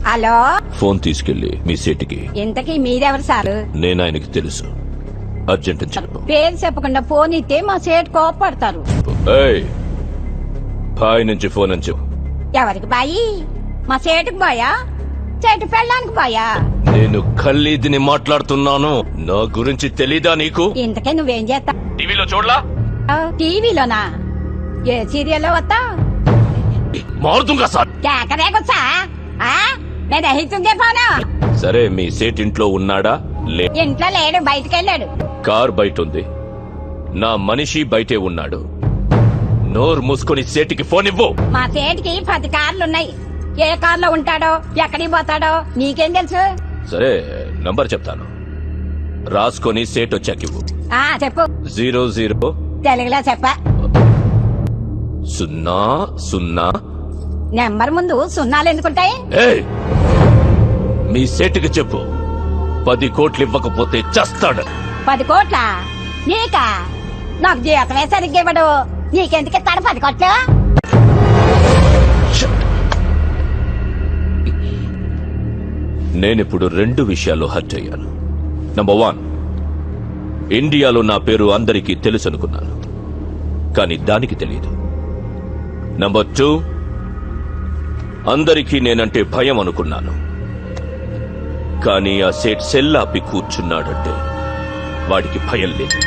Hello, phone తీసుకెళ్లి మీ సీటుకి. ఇంతకీ మీరెవరు సారు? నేను ఆయనకి తెలుసు. అర్జెంట్ అని చెప్పు. పేరు చెప్పకుండా ఫోన్ ఇస్తే మా సేటు కోపడతారు. ఏయ్, బాయ్ నుంచి ఫోన్ అని చెప్పు. ఎవరికి బాయి? మా సేటుకు బాయా? సేటు పెళ్ళానికి బాయా? నేను ఖల్లీదిని మాట్లాడుతున్నాను. నా గురించి తెలీదా నీకు? ఇంతకే నువ్వేం చేస్తావు? టీవీలో చూడలా? టీవీలోనా? ఏ సీరియల్లో వస్తా? మారుతుంగా సార్. కేకరేకొచ్చా? నేను రహితుందే ఫోను. సరే, మీ సేట్ ఇంట్లో ఉన్నాడా? ఇంట్లో లేడు, బయటకెళ్ళాడు. కార్ బయట ఉంది. నా మనిషి బయటే ఉన్నాడు. నోరు మూసుకొని సేటికి ఫోన్ ఇవ్వు. మా సేటికి 10 కార్లున్నాయి. ఏ కార్లో ఉంటాడో, ఎక్కడికి పోతాడో నీకేం తెలుసు? సరే, నంబర్ చెప్తాను, రాసుకొని సేట్ వచ్చాకివ్వు. చెప్పు. 00 తెలుగులో చెప్ప. 00. నెంబర్ ముందు సున్నాలు ఎందుకుంటాయి? మీ సేటుకి చెప్పు, 10 కోట్లు ఇవ్వకపోతే చస్తాడు. 10 కోట్ల? నీకా? నాకు జీతమే సరిగ్గా ఇవ్వడు. నీకెందుకు ఇస్తాడు 10 కోట్లు? నేనిప్పుడు 2 విషయాల్లో హర్ట్ అయ్యాను. నంబర్ 1, ఇండియాలో నా పేరు అందరికీ తెలుసు అనుకున్నాను, కానీ దానికి తెలియదు. నంబర్ 2, అందరికీ నేనంటే భయం అనుకున్నాను, కానీ ఆ సేట్ సెల్లాపి కూర్చున్నాడంటే వాడికి భయం లేదు.